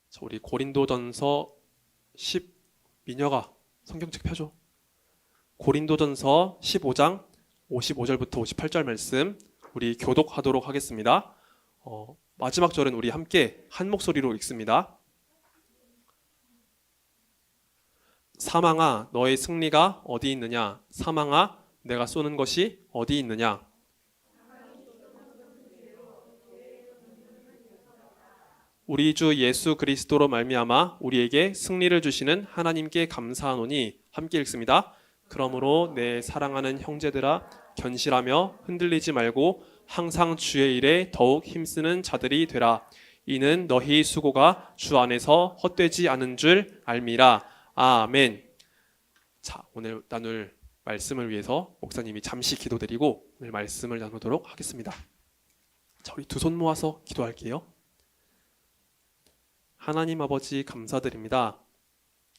자, 우리 고린도전서 10 민혁아 성경책 펴줘. 고린도전서 15장 55절부터 58절 말씀 우리 교독하도록 하겠습니다. 마지막 절은 우리 함께 한 목소리로 읽습니다. 사망아 너의 승리가 어디 있느냐? 사망아 내가 쏘는 것이 어디 있느냐? 우리 주 예수 그리스도로 말미암아 우리에게 승리를 주시는 하나님께 감사하노니 함께 읽습니다. 그러므로 내 사랑하는 형제들아 견실하며 흔들리지 말고 항상 주의 일에 더욱 힘쓰는 자들이 되라. 이는 너희 수고가 주 안에서 헛되지 않은 줄 알미라. 아멘. 자, 오늘 나눌 말씀을 위해서 목사님이 잠시 기도드리고 오늘 말씀을 나누도록 하겠습니다. 자, 우리 두 손 모아서 기도할게요. 하나님 아버지 감사드립니다.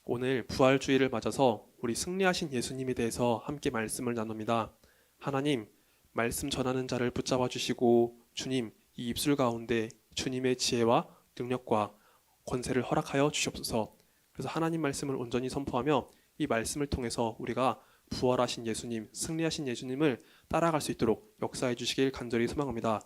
오늘 부활주의를 맞아서 우리 승리하신 예수님에 대해서 함께 말씀을 나눕니다. 하나님, 말씀 전하는 자를 붙잡아 주시고 주님, 이 입술 가운데 주님의 지혜와 능력과 권세를 허락하여 주시옵소서. 그래서 하나님 말씀을 온전히 선포하며 이 말씀을 통해서 우리가 부활하신 예수님, 승리하신 예수님을 따라갈 수 있도록 역사해 주시길 간절히 소망합니다.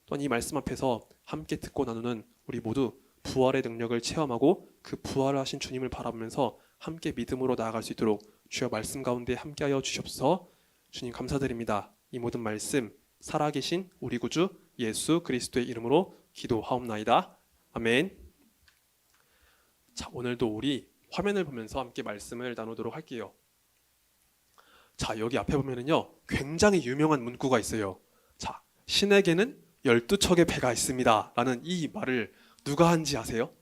또한 이 말씀 앞에서 함께 듣고 나누는 우리 모두 부활의 능력을 체험하고 그 부활하신 주님을 바라보면서 함께 믿음으로 나아갈 수 있도록 주여 말씀 가운데 함께하여 주시옵소서. 주님 감사드립니다. 이 모든 말씀 살아계신 우리 구주 예수 그리스도의 이름으로 기도하옵나이다. 아멘. 자, 오늘도 우리 화면을 보면서 함께 말씀을 나누도록 할게요. 자, 여기 앞에 보면은요 굉장히 유명한 문구가 있어요. 자, 신에게는 12척의 배가 있습니다 라는 이 말을 누가 한지 아세요?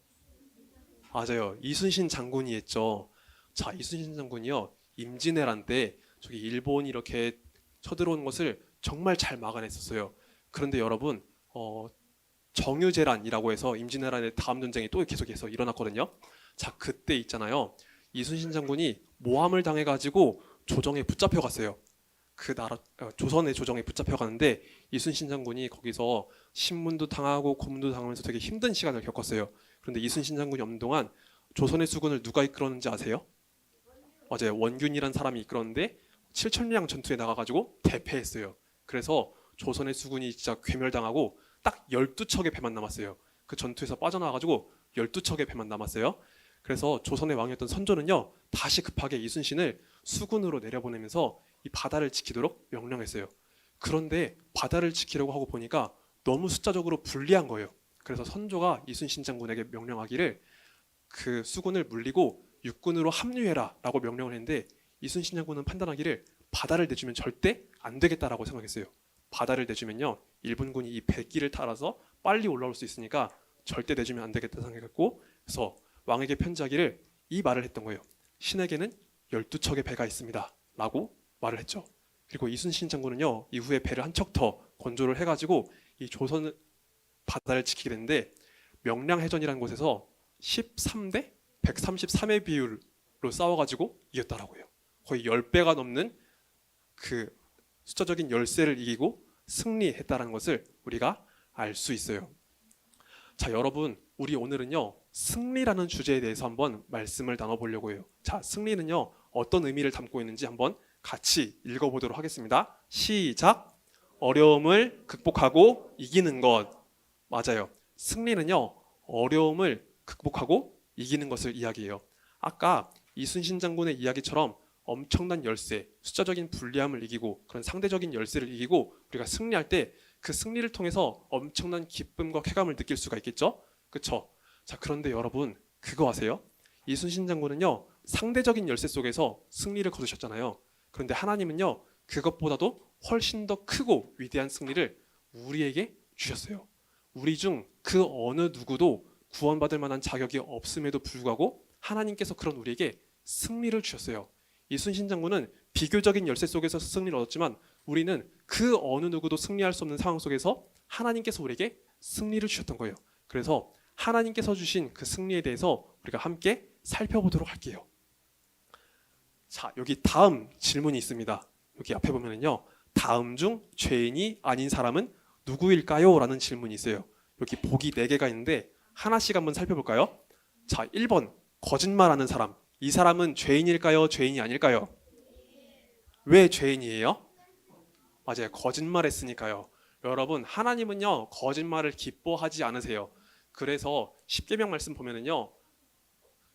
맞아요. 이순신 장군이 했죠. 자, 이순신 장군이요 임진왜란 때 저기 일본이 이렇게 쳐들어오는 것을 정말 잘 막아냈었어요. 그런데 여러분 정유재란이라고 해서 임진왜란의 다음 전쟁이 또 계속해서 일어났거든요. 자, 그때 있잖아요. 이순신 장군이 모함을 당해가지고 조정에 붙잡혀갔어요. 그 나라 조선의 조정에 붙잡혀가는데 이순신 장군이 거기서 신문도 당하고 고문도 당하면서 되게 힘든 시간을 겪었어요. 그런데 이순신 장군이 없는 동안 조선의 수군을 누가 이끌었는지 아세요? 맞아요. 원균이란 사람이 이끌었는데 7천리ang 전투에 나가가지고 대패했어요. 그래서 조선의 수군이 진짜 괴멸당하고 딱 12척의 배만 남았어요. 그 전투에서 빠져나와가지고 12척의 배만 남았어요. 그래서 조선의 왕이었던 선조는요 다시 급하게 이순신을 수군으로 내려보내면서 이 바다를 지키도록 명령했어요. 그런데 바다를 지키려고 하고 보니까 너무 숫자적으로 불리한 거예요. 그래서 선조가 이순신 장군에게 명령하기를 그 수군을 물리고 육군으로 합류해라 라고 명령을 했는데 이순신 장군은 판단하기를 바다를 내주면 절대 안 되겠다라고 생각했어요. 바다를 내주면요 일본군이 이 배기를 타라서 빨리 올라올 수 있으니까 절대 내주면 안 되겠다 생각했고, 그래서 왕에게 편지하기를 이 말을 했던 거예요. 신에게는 12척의 배가 있습니다 라고 말을 했죠. 그리고 이순신 장군은요 이후에 배를 한 척 더 건조를 해가지고 이 조선 바다를 지키게 됐는데 명량해전이라는 곳에서 13대 133의 비율로 싸워가지고 이겼다라고요. 거의 10배가 넘는 그 숫자적인 열세를 이기고 승리했다라는 것을 우리가 알 수 있어요. 자, 여러분 우리 오늘은요 승리라는 주제에 대해서 한번 말씀을 나눠보려고 해요. 자, 승리는요 어떤 의미를 담고 있는지 한번 같이 읽어보도록 하겠습니다. 시작. 어려움을 극복하고 이기는 것. 맞아요. 승리는요 어려움을 극복하고 이기는 것을 이야기해요. 아까 이순신 장군의 이야기처럼 엄청난 열세, 숫자적인 불리함을 이기고 그런 상대적인 열세를 이기고 우리가 승리할 때 그 승리를 통해서 엄청난 기쁨과 쾌감을 느낄 수가 있겠죠? 그쵸? 자, 그런데 여러분 그거 아세요? 이순신 장군은요 상대적인 열세 속에서 승리를 거두셨잖아요. 그런데 하나님은요 그것보다도 훨씬 더 크고 위대한 승리를 우리에게 주셨어요. 우리 중 그 어느 누구도 구원받을 만한 자격이 없음에도 불구하고 하나님께서 그런 우리에게 승리를 주셨어요. 이순신 장군은 비교적인 열세 속에서 승리를 얻었지만 우리는 그 어느 누구도 승리할 수 없는 상황 속에서 하나님께서 우리에게 승리를 주셨던 거예요. 그래서 하나님께서 주신 그 승리에 대해서 우리가 함께 살펴보도록 할게요. 자, 여기 다음 질문이 있습니다. 여기 앞에 보면은요 다음 중 죄인이 아닌 사람은 누구일까요? 라는 질문이 있어요. 여기 보기 4개가 있는데 하나씩 한번 살펴볼까요? 자, 1번 거짓말하는 사람. 이 사람은 죄인일까요? 죄인이 아닐까요? 왜 죄인이에요? 맞아요. 거짓말했으니까요. 여러분, 하나님은요 거짓말을 기뻐하지 않으세요. 그래서 10계명 말씀 보면은요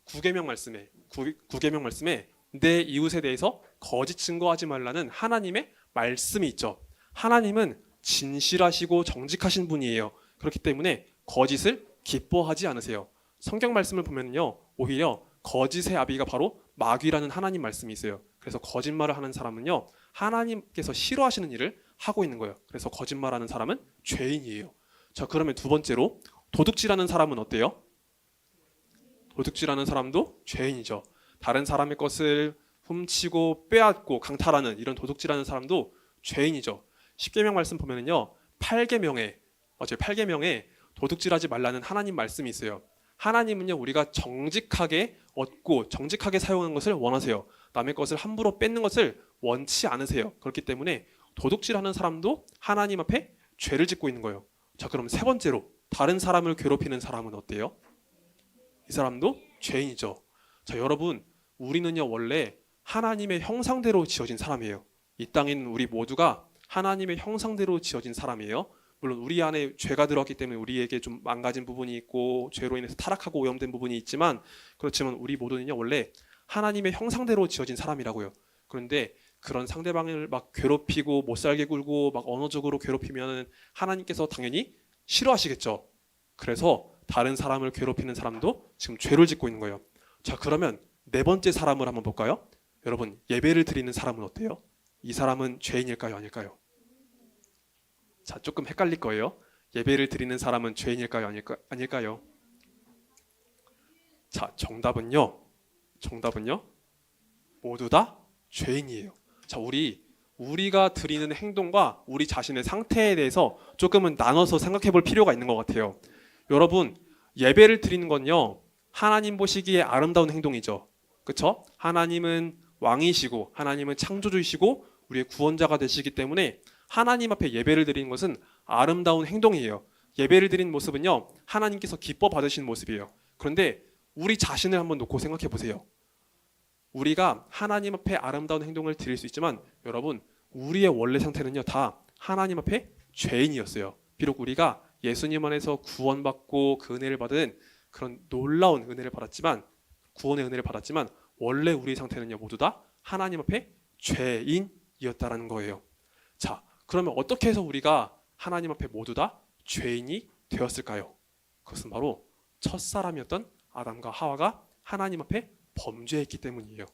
9계명 말씀에 내 이웃에 대해서 거짓 증거하지 말라는 하나님의 말씀이 있죠. 하나님은 진실하시고 정직하신 분이에요. 그렇기 때문에 거짓을 기뻐하지 않으세요. 성경 말씀을 보면요 오히려 거짓의 아비가 바로 마귀라는 하나님 말씀이 있어요. 그래서 거짓말을 하는 사람은요 하나님께서 싫어하시는 일을 하고 있는 거예요. 그래서 거짓말하는 사람은 죄인이에요. 자, 그러면 두 번째로 도둑질하는 사람은 어때요? 도둑질하는 사람도 죄인이죠. 다른 사람의 것을 훔치고 빼앗고 강탈하는 이런 도둑질하는 사람도 죄인이죠. 10계명 말씀 보면은요 8계명에 도둑질하지 말라는 하나님 말씀이 있어요. 하나님은요 우리가 정직하게 얻고 정직하게 사용하는 것을 원하세요. 남의 것을 함부로 뺏는 것을 원치 않으세요. 그렇기 때문에 도둑질하는 사람도 하나님 앞에 죄를 짓고 있는 거예요. 자, 그럼 세 번째로 다른 사람을 괴롭히는 사람은 어때요? 이 사람도 죄인이죠. 자, 여러분, 우리는요 원래 하나님의 형상대로 지어진 사람이에요. 이 땅에 있는 우리 모두가 하나님의 형상대로 지어진 사람이에요. 물론 우리 안에 죄가 들어왔기 때문에 우리에게 좀 망가진 부분이 있고 죄로 인해서 타락하고 오염된 부분이 있지만, 그렇지만 우리 모두는요 원래 하나님의 형상대로 지어진 사람이라고요. 그런데 그런 상대방을 막 괴롭히고 못살게 굴고 막 언어적으로 괴롭히면 하나님께서 당연히 싫어하시겠죠. 그래서 다른 사람을 괴롭히는 사람도 지금 죄를 짓고 있는 거예요. 자, 그러면 네 번째 사람을 한번 볼까요? 여러분, 예배를 드리는 사람은 어때요? 이 사람은 죄인일까요? 아닐까요? 자, 조금 헷갈릴 거예요. 예배를 드리는 사람은 죄인일까요? 아닐까요? 자, 정답은요 모두 다 죄인이에요. 자, 우리가 드리는 행동과 우리 자신의 상태에 대해서 조금은 나눠서 생각해 볼 필요가 있는 것 같아요. 여러분, 예배를 드리는 건요 하나님 보시기에 아름다운 행동이죠. 그렇죠? 하나님은 왕이시고 하나님은 창조주이시고 우리의 구원자가 되시기 때문에 하나님 앞에 예배를 드리는 것은 아름다운 행동이에요. 예배를 드리는 모습은요 하나님께서 기뻐 받으시는 모습이에요. 그런데 우리 자신을 한번 놓고 생각해 보세요. 우리가 하나님 앞에 아름다운 행동을 드릴 수 있지만 여러분, 우리의 원래 상태는요 다 하나님 앞에 죄인이었어요. 비록 우리가 예수님 안에서 구원받고 그 은혜를 받은 그런 놀라운 은혜를 받았지만, 구원의 은혜를 받았지만 원래 우리 상태는요 모두 다 하나님 앞에 죄인이었다라는 거예요. 자, 그러면 어떻게 해서 우리가 하나님 앞에 모두 다 죄인이 되었을까요? 그것은 바로 첫사람이었던 아담과 하와가 하나님 앞에 범죄했기 때문이에요.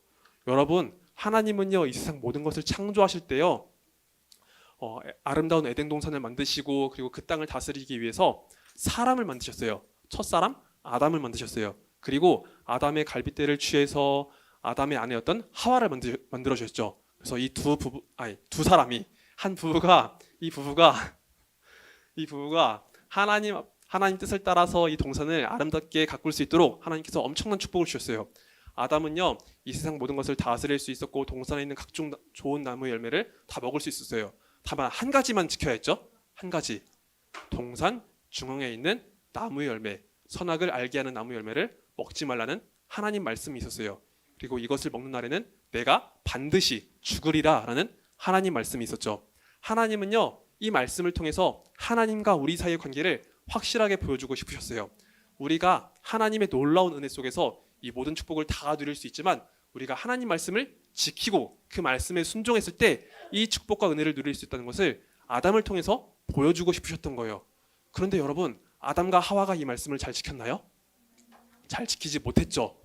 여러분, 하나님은요 이 세상 모든 것을 창조하실 때요 아름다운 에덴 동산을 만드시고 그리고 그 땅을 다스리기 위해서 사람을 만드셨어요. 첫사람 아담을 만드셨어요. 그리고 아담의 갈빗대를 취해서 아담의 아내였던 하와를 만들어 주셨죠. 그래서 이 두 사람이 이 부부가 하나님 뜻을 따라서 이 동산을 아름답게 가꿀 수 있도록 하나님께서 엄청난 축복을 주셨어요. 아담은요 이 세상 모든 것을 다스릴 수 있었고 동산에 있는 각종 좋은 나무 열매를 다 먹을 수 있었어요. 다만 한 가지만 지켜야 했죠. 한 가지, 동산 중앙에 있는 나무 열매, 선악을 알게 하는 나무 열매를 먹지 말라는 하나님 말씀이 있었어요. 그리고 이것을 먹는 날에는 내가 반드시 죽으리라 라는 하나님 말씀이 있었죠. 하나님은요 이 말씀을 통해서 하나님과 우리 사이의 관계를 확실하게 보여주고 싶으셨어요. 우리가 하나님의 놀라운 은혜 속에서 이 모든 축복을 다 누릴 수 있지만 우리가 하나님 말씀을 지키고 그 말씀에 순종했을 때 이 축복과 은혜를 누릴 수 있다는 것을 아담을 통해서 보여주고 싶으셨던 거예요. 그런데 여러분, 아담과 하와가 이 말씀을 잘 지켰나요? 잘 지키지 못했죠.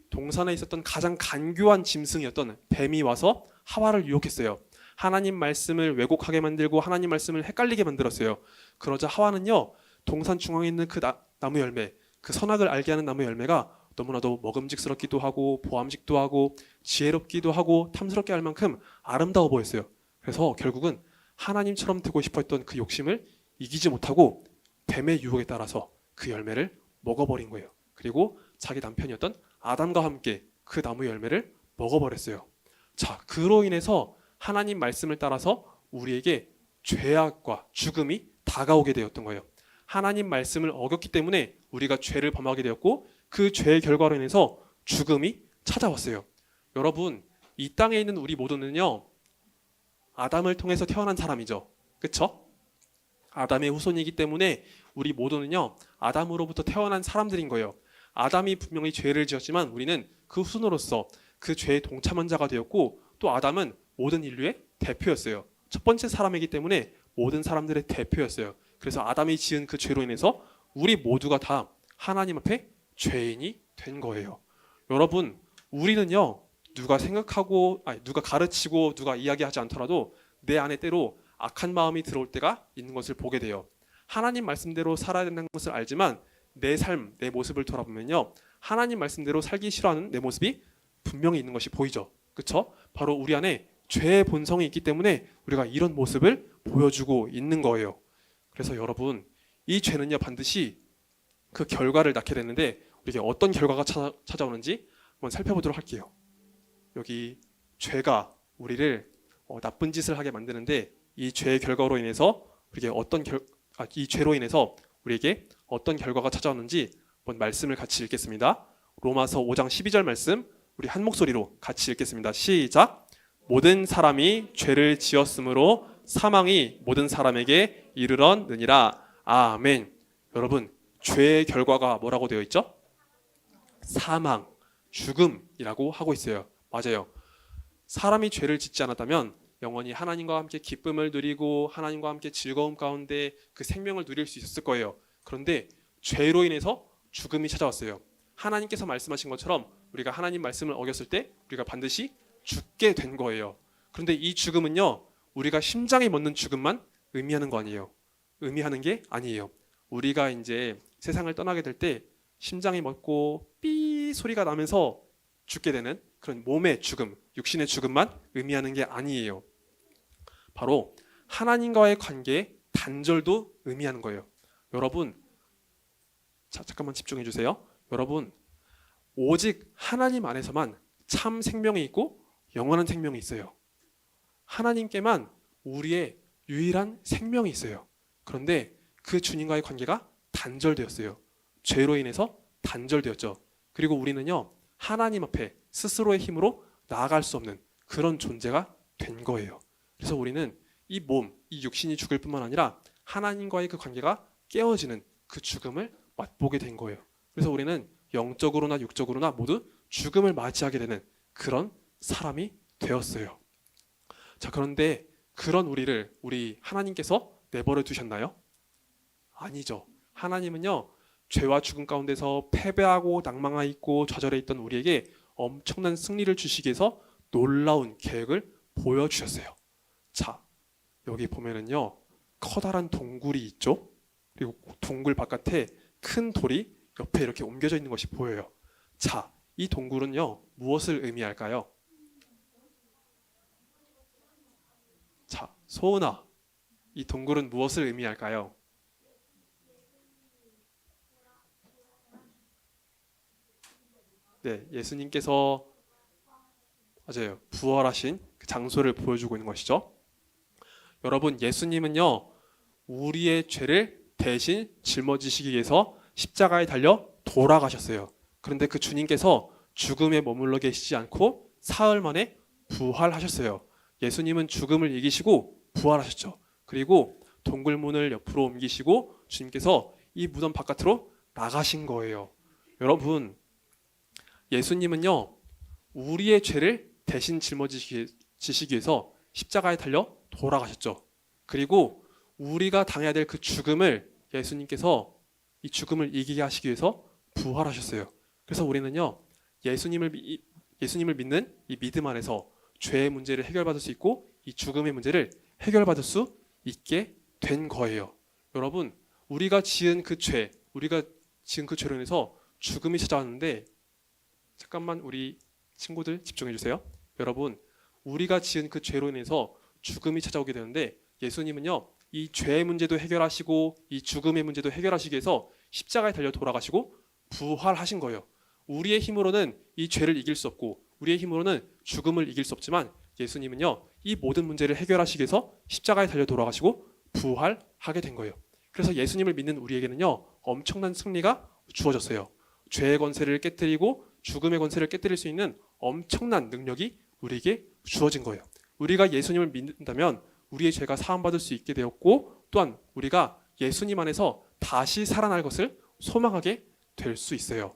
동산에 있었던 가장 간교한 짐승이었던 뱀이 와서 하와를 유혹했어요. 하나님 말씀을 왜곡하게 만들고 하나님 말씀을 헷갈리게 만들었어요. 그러자 하와는요 동산 중앙에 있는 그 나무 열매, 그 선악을 알게 하는 나무 열매가 너무나도 먹음직스럽기도 하고 보암직도 하고 지혜롭기도 하고 탐스럽게 할 만큼 아름다워 보였어요. 그래서 결국은 하나님처럼 되고 싶어 했던 그 욕심을 이기지 못하고 뱀의 유혹에 따라서 그 열매를 먹어버린 거예요. 그리고 자기 남편이었던 아담과 함께 그 나무 열매를 먹어버렸어요. 자, 그로 인해서 하나님 말씀을 따라서 우리에게 죄악과 죽음이 다가오게 되었던 거예요. 하나님 말씀을 어겼기 때문에 우리가 죄를 범하게 되었고 그 죄의 결과로 인해서 죽음이 찾아왔어요. 여러분, 이 땅에 있는 우리 모두는요, 아담을 통해서 태어난 사람이죠. 그쵸? 아담의 후손이기 때문에 우리 모두는요, 아담으로부터 태어난 사람들인 거예요. 아담이 분명히 죄를 지었지만 우리는 그 후손으로서 그 죄의 동참한 자가 되었고, 또 아담은 모든 인류의 대표였어요. 첫 번째 사람이기 때문에 모든 사람들의 대표였어요. 그래서 아담이 지은 그 죄로 인해서 우리 모두가 다 하나님 앞에 죄인이 된 거예요. 여러분, 우리는요, 누가 생각하고, 누가 가르치고 누가 이야기하지 않더라도 내 안에 때로 악한 마음이 들어올 때가 있는 것을 보게 돼요. 하나님 말씀대로 살아야 된다는 것을 알지만 내 삶, 내 모습을 돌아보면요, 하나님 말씀대로 살기 싫어하는 내 모습이 분명히 있는 것이 보이죠. 그렇죠? 바로 우리 안에 죄의 본성이 있기 때문에 우리가 이런 모습을 보여주고 있는 거예요. 그래서 여러분, 이 죄는요, 반드시 그 결과를 낳게 되는데 우리에게 어떤 결과가 찾아오는지 한번 살펴보도록 할게요. 여기 죄가 우리를 나쁜 짓을 하게 만드는데 이 죄의 결과로 인해서 우리에게 이 죄로 인해서 우리에게 어떤 결과가 찾아오는지 한번 말씀을 같이 읽겠습니다. 로마서 5장 12절 말씀 우리 한 목소리로 같이 읽겠습니다. 시작. 모든 사람이 죄를 지었으므로 사망이 모든 사람에게 이르렀느니라. 아멘. 여러분, 죄의 결과가 뭐라고 되어 있죠? 사망, 죽음이라고 하고 있어요. 맞아요. 사람이 죄를 짓지 않았다면 영원히 하나님과 함께 기쁨을 누리고 하나님과 함께 즐거움 가운데 그 생명을 누릴 수 있었을 거예요. 그런데 죄로 인해서 죽음이 찾아왔어요. 하나님께서 말씀하신 것처럼 우리가 하나님 말씀을 어겼을 때 우리가 반드시 죽게 된 거예요. 그런데 이 죽음은요, 우리가 심장이 멎는 죽음만 의미하는 거 아니에요. 의미하는 게 아니에요. 우리가 이제 세상을 떠나게 될 때 심장이 멎고 삐 소리가 나면서 죽게 되는 그런 몸의 죽음, 육신의 죽음만 의미하는 게 아니에요. 바로 하나님과의 관계의 단절도 의미하는 거예요. 여러분, 잠깐만 집중해 주세요. 여러분, 오직 하나님 안에서만 참 생명이 있고 영원한 생명이 있어요. 하나님께만 우리의 유일한 생명이 있어요. 그런데 그 주님과의 관계가 단절되었어요. 죄로 인해서 단절되었죠. 그리고 우리는요, 하나님 앞에 스스로의 힘으로 나아갈 수 없는 그런 존재가 된 거예요. 그래서 우리는 이 몸, 이 육신이 죽을 뿐만 아니라 하나님과의 그 관계가 깨어지는 그 죽음을 맛보게 된 거예요. 그래서 우리는 영적으로나 육적으로나 모두 죽음을 맞이하게 되는 그런 사람이 되었어요. 자, 그런데 그런 우리 하나님께서 내버려 두셨나요? 아니죠. 하나님은요, 죄와 죽음 가운데서 패배하고 낭망하여 있고 좌절해 있던 우리에게 엄청난 승리를 주시기 위해서 놀라운 계획을 보여주셨어요. 자, 여기 보면은요, 커다란 동굴이 있죠. 그리고 동굴 바깥에 큰 돌이 옆에 이렇게 옮겨져 있는 것이 보여요. 자, 이 동굴은요, 무엇을 의미할까요? 자, 소은아, 이 동굴은 무엇을 의미할까요? 네, 예수님께서 맞아요, 부활하신 그 장소를 보여주고 있는 것이죠. 여러분, 예수님은요, 우리의 죄를 대신 짊어지시기 위해서 십자가에 달려 돌아가셨어요. 그런데 그 주님께서 죽음에 머물러 계시지 않고 사흘 만에 부활하셨어요. 예수님은 죽음을 이기시고 부활하셨죠. 그리고 동굴문을 옆으로 옮기시고 주님께서 이 무덤 바깥으로 나가신 거예요. 여러분, 예수님은요, 우리의 죄를 대신 짊어지시기 위해서 십자가에 달려 돌아가셨죠. 그리고 우리가 당해야 될 그 죽음을 예수님께서 이 죽음을 이기게 하시기 위해서 부활하셨어요. 그래서 우리는요, 예수님을 믿는 이 믿음 안에서 죄의 문제를 해결받을 수 있고 이 죽음의 문제를 해결받을 수 있게 된 거예요. 여러분, 우리가 지은 그 죄로 인해서 죽음이 찾아왔는데, 잠깐만 우리 친구들 집중해 주세요. 여러분, 우리가 지은 그 죄로 인해서 죽음이 찾아오게 되는데 예수님은요, 이 죄의 문제도 해결하시고 이 죽음의 문제도 해결하시기 위해서 십자가에 달려 돌아가시고 부활하신 거예요. 우리의 힘으로는 이 죄를 이길 수 없고 우리의 힘으로는 죽음을 이길 수 없지만 예수님은요, 이 모든 문제를 해결하시기 위해서 십자가에 달려 돌아가시고 부활하게 된 거예요. 그래서 예수님을 믿는 우리에게는요, 엄청난 승리가 주어졌어요. 죄의 권세를 깨뜨리고 죽음의 권세를 깨뜨릴 수 있는 엄청난 능력이 우리에게 주어진 거예요. 우리가 예수님을 믿는다면 우리의 죄가 사함받을 수 있게 되었고, 또한 우리가 예수님 안에서 다시 살아날 것을 소망하게 될 수 있어요.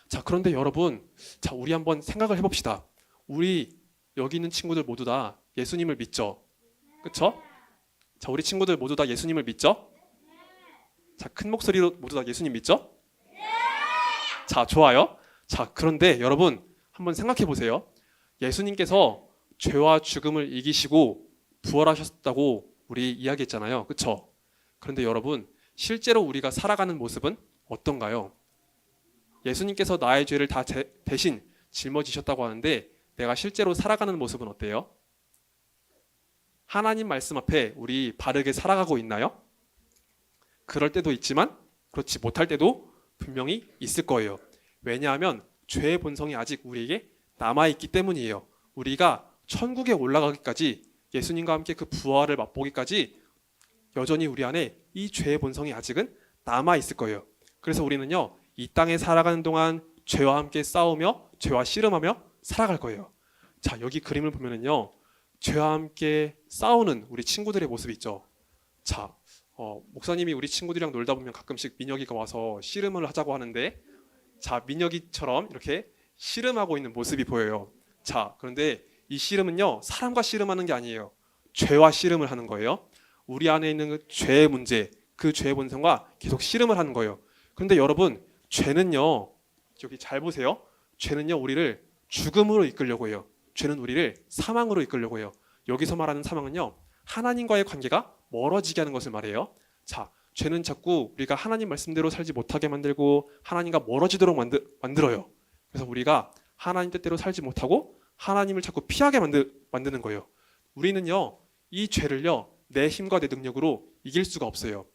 자, 그런데 여러분, 자, 우리 한번 생각을 해봅시다. 우리 여기 있는 친구들 모두 다 예수님을 믿죠? 그쵸? 자, 우리 친구들 모두 다 예수님을 믿죠? 자, 큰 목소리로 모두 다 예수님 믿죠? 자, 좋아요. 자, 그런데 여러분 한번 생각해 보세요. 예수님께서 죄와 죽음을 이기시고 부활하셨다고 우리 이야기했잖아요. 그쵸? 그런데 여러분, 실제로 우리가 살아가는 모습은 어떤가요? 예수님께서 나의 죄를 다 대신 짊어지셨다고 하는데 내가 실제로 살아가는 모습은 어때요? 하나님 말씀 앞에 우리 바르게 살아가고 있나요? 그럴 때도 있지만 그렇지 못할 때도 분명히 있을 거예요. 왜냐하면 죄의 본성이 아직 우리에게 남아있기 때문이에요. 우리가 천국에 올라가기까지, 예수님과 함께 그 부활을 맛보기까지 여전히 우리 안에 이 죄의 본성이 아직은 남아있을 거예요. 그래서 우리는요, 이 땅에 살아가는 동안 죄와 함께 싸우며 죄와 씨름하며 살아갈 거예요. 자, 여기 그림을 보면은요, 죄와 함께 싸우는 우리 친구들의 모습이 있죠. 자, 목사님이 우리 친구들이랑 놀다 보면 가끔씩 민혁이가 와서 씨름을 하자고 하는데, 자, 민혁이처럼 이렇게 씨름하고 있는 모습이 보여요. 자, 그런데 이 씨름은요, 사람과 씨름하는 게 아니에요. 죄와 씨름을 하는 거예요. 우리 안에 있는 그 죄의 문제, 그 죄의 본성과 계속 씨름을 하는 거예요. 그런데 여러분, 죄는요, 여기 잘 보세요. 죄는요, 우리를 죽음으로 이끌려고 해요. 죄는 우리를 사망으로 이끌려고 해요. 여기서 말하는 사망은요, 하나님과의 관계가 멀어지게 하는 것을 말해요. 자, 죄는 자꾸 우리가 하나님 말씀대로 살지 못하게 만들고 하나님과 멀어지도록 만들어요. 그래서 우리가 하나님 뜻대로 살지 못하고 하나님을 자꾸 피하게 만드는 거예요. 우리는요, 이 죄를요, 내 힘과 내 능력으로 이길 수가 없어요.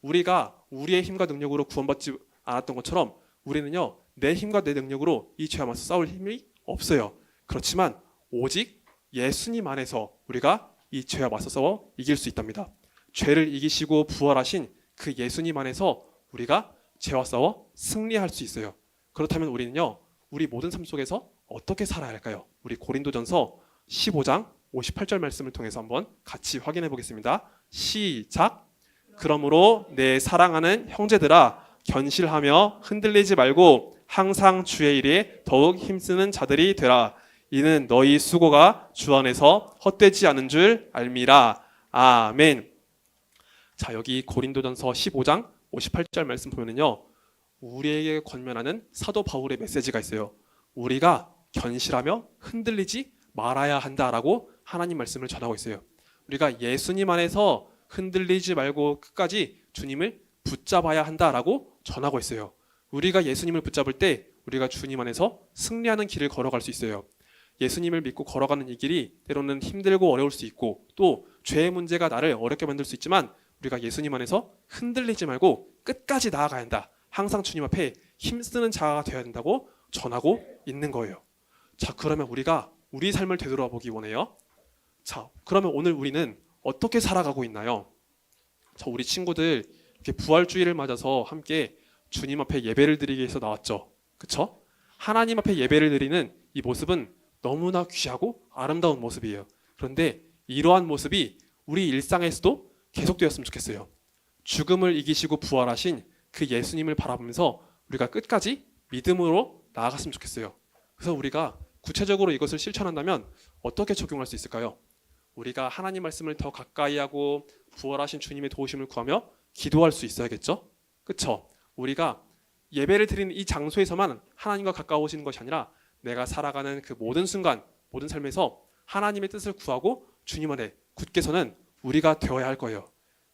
우리가 우리의 힘과 능력으로 구원받지 않았던 것처럼 우리는요, 내 힘과 내 능력으로 이 죄와 맞서 싸울 힘이 없어요. 그렇지만 오직 예수님 안에서 우리가 이 죄와 맞서 싸워 이길 수 있답니다. 죄를 이기시고 부활하신 그 예수님 안에서 우리가 죄와 싸워 승리할 수 있어요. 그렇다면 우리는요, 우리 모든 삶 속에서 어떻게 살아야 할까요? 우리 고린도전서 15장 58절 말씀을 통해서 한번 같이 확인해 보겠습니다. 시작. 그러므로 내 사랑하는 형제들아, 견실하며 흔들리지 말고 항상 주의 일에 더욱 힘쓰는 자들이 되라. 이는 너희 수고가 주 안에서 헛되지 않은 줄 알미라. 아멘. 자, 여기 고린도전서 15장 58절 말씀 보면은요, 우리에게 권면하는 사도 바울의 메시지가 있어요. 우리가 견실하며 흔들리지 말아야 한다라고 하나님 말씀을 전하고 있어요. 우리가 예수님 안에서 흔들리지 말고 끝까지 주님을 붙잡아야 한다라고 전하고 있어요. 우리가 예수님을 붙잡을 때 우리가 주님 안에서 승리하는 길을 걸어갈 수 있어요. 예수님을 믿고 걸어가는 이 길이 때로는 힘들고 어려울 수 있고, 또 죄의 문제가 나를 어렵게 만들 수 있지만 우리가 예수님 안에서 흔들리지 말고 끝까지 나아가야 한다. 항상 주님 앞에 힘쓰는 자가 되어야 된다고 전하고 있는 거예요. 자, 그러면 우리가 우리 삶을 되돌아보기 원해요. 자, 그러면 오늘 우리는 어떻게 살아가고 있나요? 자, 우리 친구들 이렇게 부활주의를 맞아서 함께 주님 앞에 예배를 드리기 위해서 나왔죠. 그쵸? 하나님 앞에 예배를 드리는 이 모습은 너무나 귀하고 아름다운 모습이에요. 그런데 이러한 모습이 우리 일상에서도 계속되었으면 좋겠어요. 죽음을 이기시고 부활하신 그 예수님을 바라보면서 우리가 끝까지 믿음으로 나아갔으면 좋겠어요. 그래서 우리가 구체적으로 이것을 실천한다면 어떻게 적용할 수 있을까요? 우리가 하나님 말씀을 더 가까이 하고 부활하신 주님의 도우심을 구하며 기도할 수 있어야겠죠? 그쵸? 우리가 예배를 드리는 이 장소에서만 하나님과 가까워지는 것이 아니라 내가 살아가는 그 모든 순간, 모든 삶에서 하나님의 뜻을 구하고 주님 안에 굳게 서는 우리가 되어야 할 거예요.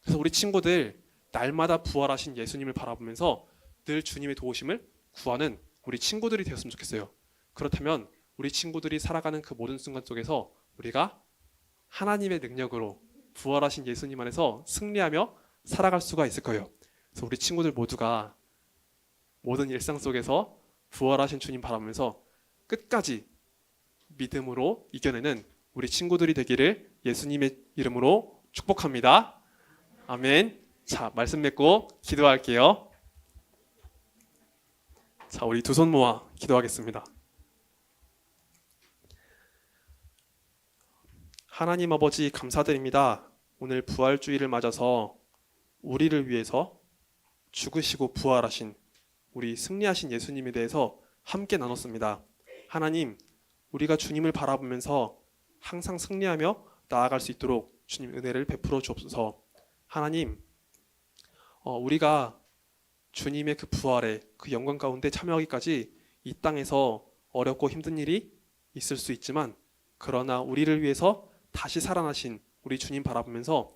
그래서 우리 친구들 날마다 부활하신 예수님을 바라보면서 늘 주님의 도우심을 구하는 우리 친구들이 되었으면 좋겠어요. 그렇다면 우리 친구들이 살아가는 그 모든 순간 속에서 우리가 하나님의 능력으로 부활하신 예수님 안에서 승리하며 살아갈 수가 있을 거예요. 그래서 우리 친구들 모두가 모든 일상 속에서 부활하신 주님 바라보면서 끝까지 믿음으로 이겨내는 우리 친구들이 되기를 예수님의 이름으로 축복합니다. 아멘. 자, 말씀 맺고 기도할게요. 자, 우리 두 손 모아 기도하겠습니다. 하나님 아버지 감사드립니다. 오늘 부활주의를 맞아서 우리를 위해서 죽으시고 부활하신 우리 승리하신 예수님에 대해서 함께 나눴습니다. 하나님, 우리가 주님을 바라보면서 항상 승리하며 나아갈 수 있도록 주님 은혜를 베풀어 주옵소서. 하나님, 우리가 주님의 그 부활에 그 영광 가운데 참여하기까지 이 땅에서 어렵고 힘든 일이 있을 수 있지만, 그러나 우리를 위해서 다시 살아나신 우리 주님 바라보면서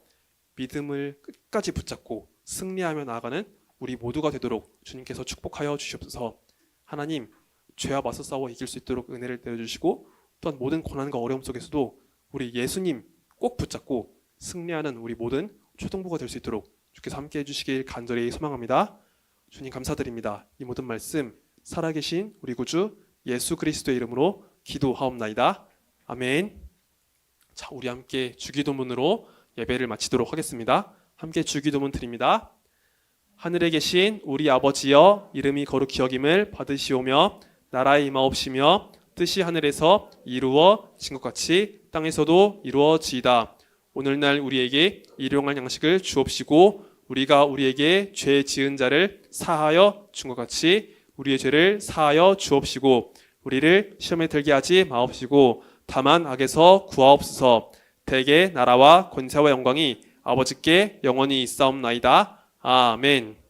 믿음을 끝까지 붙잡고 승리하며 나아가는 우리 모두가 되도록 주님께서 축복하여 주시옵소서. 하나님, 죄와 맞서 싸워 이길 수 있도록 은혜를 내려주시고, 또한 모든 고난과 어려움 속에서도 우리 예수님 꼭 붙잡고 승리하는 우리 모든 초등부가 될 수 있도록 주께서 함께 해주시길 간절히 소망합니다. 주님 감사드립니다. 이 모든 말씀 살아계신 우리 구주 예수 그리스도의 이름으로 기도하옵나이다. 아멘. 자, 우리 함께 주기도문으로 예배를 마치도록 하겠습니다. 함께 주기도문 드립니다. 하늘에 계신 우리 아버지여, 이름이 거룩히 여김을 받으시오며 나라의 임하옵시며 뜻이 하늘에서 이루어진 것 같이 땅에서도 이루어지이다. 오늘날 우리에게 일용할 양식을 주옵시고, 우리가 우리에게 죄 지은 자를 사하여 준 것 같이 우리의 죄를 사하여 주옵시고, 우리를 시험에 들게 하지 마옵시고 다만 악에서 구하옵소서. 대개 나라와 권세와 영광이 아버지께 영원히 있사옵나이다. 아멘.